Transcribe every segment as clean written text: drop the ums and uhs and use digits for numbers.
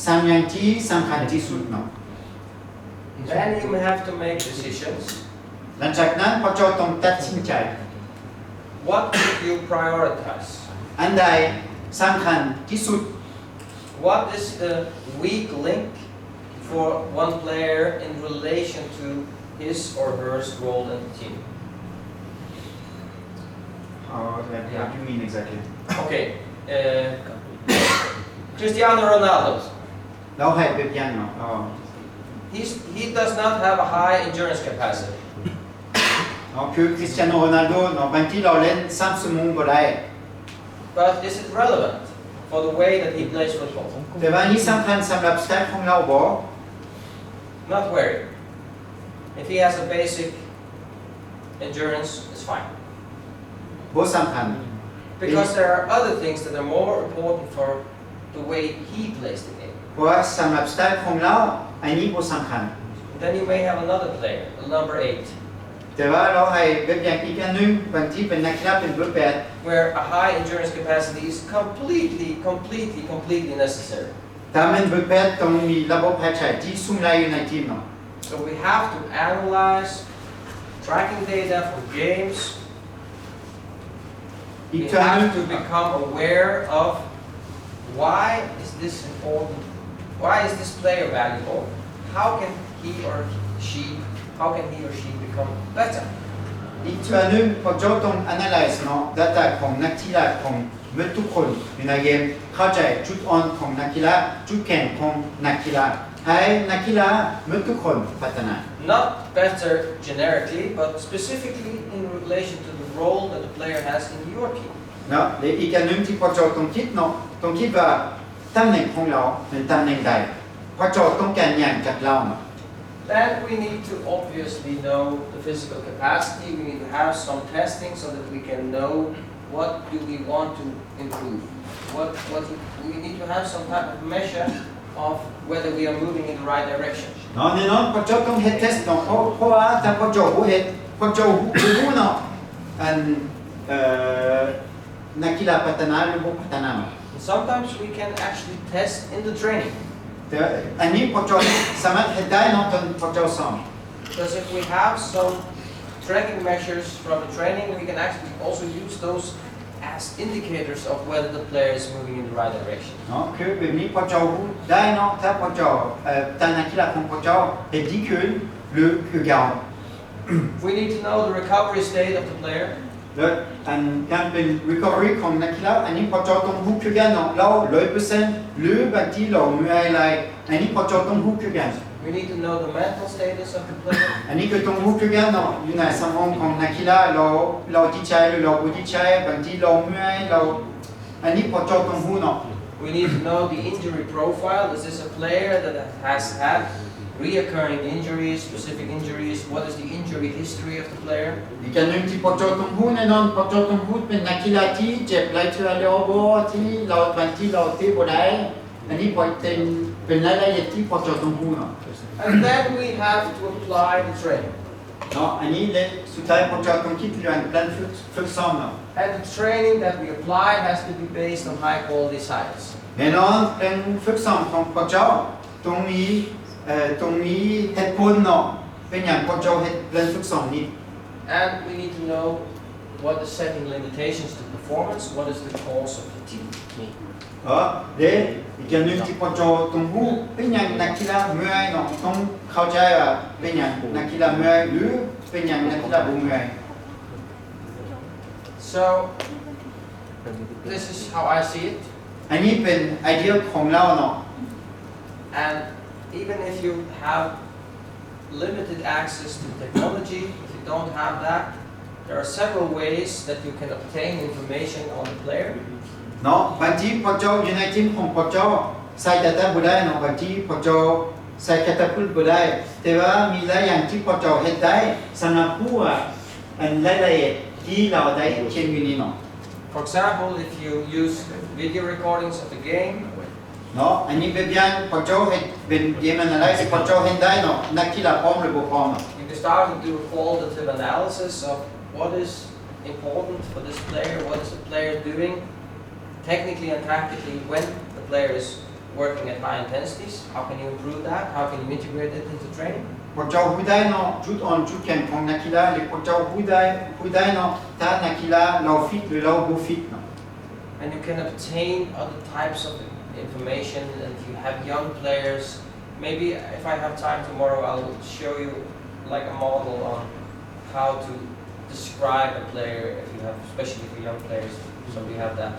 3อย่างที่สำคัญที่สุดเนาะ Then you have to make decisions. หลังจากนั้นพระเจ้าต้องตัดสินใจ What should you prioritize? อันใดสำคัญที่สุด What is the weak link for one player in relation to his or her role in the team? What do you mean exactly? Okay. Cristiano Ronaldo. เราให้แบบอย่างเนาะ He does not have a high endurance capacity. คือคริสเตียโนโรนัลโดเนาะบางทีเราเล่น3ชั่วโมงก็ได้ But is it relevant for the way that he plays football? แต่ว่านี่สำคัญสำหรับสไตล์ของเราบ่ Not very. If he has a basic endurance, it's fine. บ่สำคัญ Because there are other things that are more important for the way he plays the game. เพราะว่าสำหรับสไตล์ของเราอันนี้บ่สำคัญ Then you may have another player, a number 8, แต่ว่าเราให้แบบอย่างอีกอันหนึงบางทีเป็นนักกีฬาเป็นเบอร์8 where a high endurance capacity is completely necessary. ถ้าเป็นเบอร์8ต้องมีระบบหายใจที่สูงหลายอยู่ในทีมเนาะ So we have to analyze tracking data from games. อีก We เทื่อหนึง have to become aware of why is this important, why is this player valuable, how can he or she become better. อีกเทื่อหนึงพวกเจ้าต้อง analyze เนาะ data ของนักกีฬาของเมื่อทุกคนอยู่ในเกมเข้าใจจุดอ่อนของนักกีฬาจุดแข็งของนักกีฬาให้นักกีฬาเมื่อทุกคนพัฒนา Not better generically, but specifically in relation to the role that the player has in your team. เนาะและอีกอันหนึงที่พวกเจ้าต้องคิดเนาะต้องคิดว่าตำแหน่งของเราเป็นตำแหน่งใดพวกเจ้าต้องการอย่างจากเราเนาะ Then we need to obviously know the physical capacity. We need to have some testing so that we can know what do we want to improve. We need to have some type of measure of whether we are moving in the right direction. เนาะแน่นอนพวกเจ้าต้องเฮ็ด test เนาะเพราะว่าถ้าพวกเจ้าบ่เฮ็ดพวกเจ้าบ่รู้เนาะอันนักกีฬาพัฒนาหรือบ่พัฒนาเนาะ Sometimes we can actually test in the training. แต่อันนี้พวกเจ้าสามารถเฮ็ดได้เนาะตอนพวกเจ้าซ้อม Because if we have some tracking measures from the training, we can actually also use those as indicators of whether the player is moving in the right direction. เนาะคือแบบนี้พวกเจ้ารู้ได้เนาะถ้าพวกเจ้าแต่นักกีฬาของพวกเจ้าเฮ็ดดีขึ้นหรือคือเก่า We need to know the recovery state of the player. แล้วอันการเป็น recovery ของนักกีฬาอันนี้พวกเจ้าต้องรู้คือกันเนาะเรา 100% หรือบางทีเราเมื่อยไหล่อันนี้พวกเจ้าต้องรู้คือกัน We need to know the mental status of the player. อันนี้ก็ต้องรู้คือกันเนาะอยู่ในสมองของนักกีฬาเราดีใจหรือเราบ่ดีใจบางทีเราเมื่อยเราอันนี้พวกเจ้าต้องรู้เนาะ We need to know the injury profile. Is this a player that has had reoccurring injuries, specific injuries? What is the injury history of the player? อีกอันหนึ่งที่พวกเจ้าต้องรู้แน่นอนพวกเจ้าต้องรู้เป็นนักกีฬาที่เจ็บหลายเทื่อแล้วบ่ที่เราบางทีเราเตะบ่ได้อันนี้พอเป็นรายละเอียดที่พวกเจ้าต้องรู้เนาะ And then we have to apply the training. เนาะอันนี้เลยสุดท้ายพวกเจ้าต้องคิดเรื่องการฝึกซ้อมเนาะ And the training that we apply has to be based on high quality science. แน่นอนการฝึกซ้อมของพวกเจ้าต้องมีเหตุผลเนาะเป็นอย่างพวกเจ้าเฮ็ดการฝึกซ้อมนี้ And we need to know what is setting limitations to performance, what is the cause of fatigue. และอีกอย่างหนึ่งที่พวกเจ้าต้องรู้เป็นอย่างนักกีฬาเมื่อยเนาะต้องเข้าใจว่าเป็นอย่างนักกีฬาเมื่อยหรือเป็นอย่างนักกีฬาบ่เมื่อย So this is how I see it. อันนี้เป็นไอเดียของเราเนาะ And even if you have limited access to technology, if you don't have that, there are several ways that you can obtain information on the player. เนาะบางทีพวกเจ้าอยู่ในทีมของพวกเจ้าใส่ data บ่ได้เนาะบางทีพวกเจ้าใส่ catapult บ่ได้แต่ว่ามีหลายอย่างที่พวกเจ้าเฮ็ดได้สำหรับผู้อันรายละเอียดที่เราได้เขียนอยู่นี่เนาะ For example, if you use video recordings of the game, เนาะอันนี้แบบอย่างพวกเจ้าเฮ็ดเป็น game analysis พวกเจ้าเฮ็ดได้เนาะนักกีฬาพร้อมหรือบ่พร้อม you can start to do a qualitative analysis of what is important for this player, what is the player doing technically and tactically when the player is working at high intensities. How can you improve that? How can you integrate it into training? พระเจ้าผู้ใดเนาะจุดอ่อนจุดแข็งของนักกีฬาหรือพระเจ้าผู้ใดเนาะถ้านักกีฬาเราฟิตหรือเราบ่ฟิตเนาะ And you can obtain other types of information. And if you have young players, maybe if I have time tomorrow, I'll show you like a model on how to describe a player if you have, especially for young players. So we have that.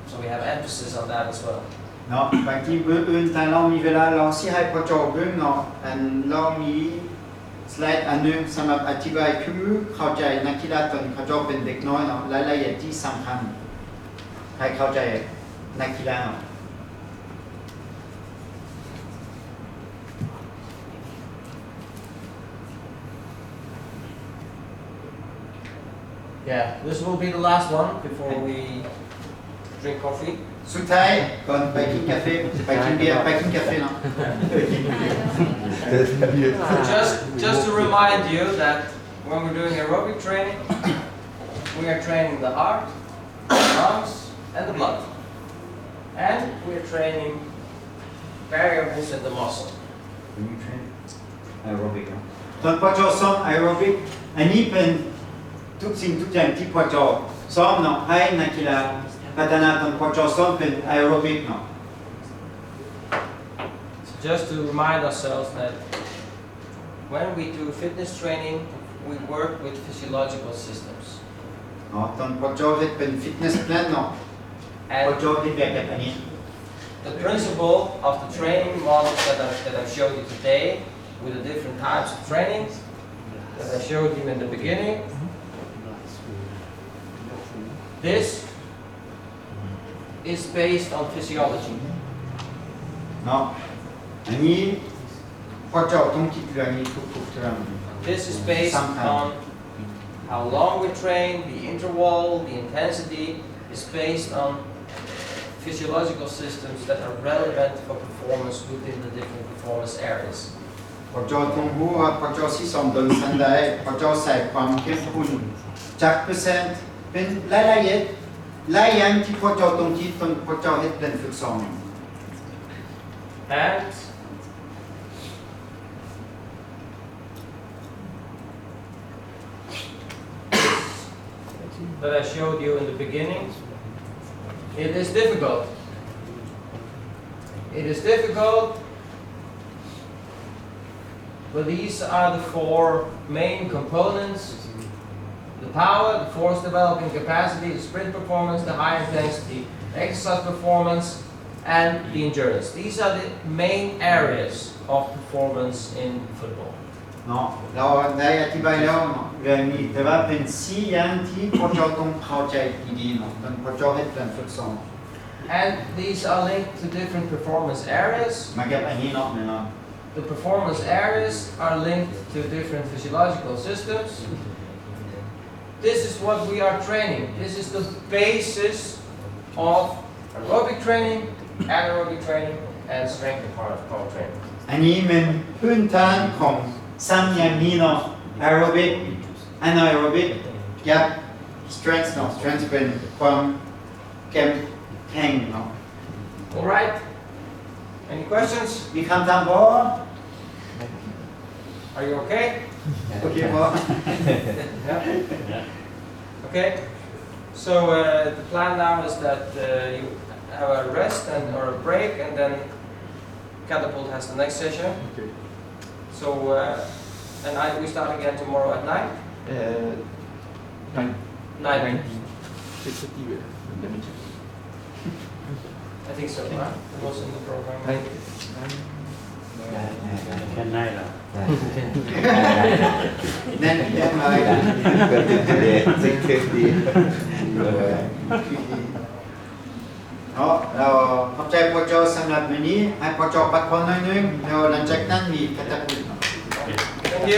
So we have emphasis on that as well. เนาะบางทีเบื่ออื่นแต่เรามีเวลาเราสิให้พระเจ้าเบิ่งเนาะอันเรามีสไลด์อันนึงสำหรับอธิบายคือเข้าใจนักกีฬาตอนเขาเจ้าเป็นเด็กน้อยเนาะรายละเอียดที่สำคัญให้เข้าใจนักกีฬาเนาะ Yeah, this will be the last one before we drink coffee. สุดท้ายก่อนไปกินกาแฟไปกินเบียร์ไปกินกาแฟเนาะ Just to remind you that when we're doing aerobic training, we are training the heart, the lungs, and the blood. And we are training variables in the muscle. แอโรบิกเนาะตอนพอจอซ้อมแอโรบิกอันนี้เป็นทุกสิ่งทุกอย่างที่พอจอซ้อมเนาะให้นักกีฬาพัฒนาตอนพอจอซ้อมเป็นแอโรบิกเนาะ So just to remind ourselves that when we do fitness training, we work with physiological systems. เนาะตอนพอจอเฮ็ดเป็นฟิตเนสแพลนเนาะพอ And จอเฮ็ดแบบอันนี้ the principle of the training models that I showed you today, with the different types of trainings that I showed you in the beginning, this is based on physiology. เนาะอันนี้พอจอต้องคิดเรื่องนี้ทุกๆเรื่อง This is based on how long we train, the interval, the intensity is based on physiological systems that are relevant for performance within the different performance areas. พอจอต้องรู้ว่าพอจอที่ซ้อมโดนสันใดพอจอใส่ความเข้มข้นจากเปอร์เซ็นต์เป็นรายละเอียดหลายอย่างที่พอจอต้องคิดตอนพอจอเฮ็ดเป็นฝึกซ้อม And that I showed you in the beginning, it is difficult. It is difficult, but these are the four main components: the power, the force developing capacity, the sprint performance, the high intensity exercise performance, and the endurance. These are the main areas of performance in football. เนาะเราได้อธิบายแล้วเนาะเรื่องนี้แต่ว่าเป็นสี่อย่างที่พอจอต้องเข้าใจดีๆเนาะตอนพอจอเฮ็ดเป็นฝึกซ้อม And these are linked to different performance areas. มาเก็บอันนี้เนาะแน่นอน The performance areas are linked to different physiological systems. This is what we are training. This is the basis of aerobic training, anaerobic training, and strength and power training. อันนี้เป็นพื้นฐานของ3อย่างนี้เนาะ aerobic anaerobic กับ strength เนาะ strength เป็นความเข้มแข็งเนาะ All right. Any questions? มีคำถามบ่ Are you okay? โอเคบ่ Yeah. Okay. So the plan now is that you have a rest or a break, and then Catapult has the next session. Okay. So we start again tomorrow at 9. 9. 60 let me check. I think so. Right? It was in the program. แค่ไหนล่ะ แน่นแน่นเลย เนาะเราขอบใจพอจอสำหรับวันนี้ให้พอจอพักผ่อนหน่อยนึงแล้วหลังจากนั้นมีกระตุ้น Thank you.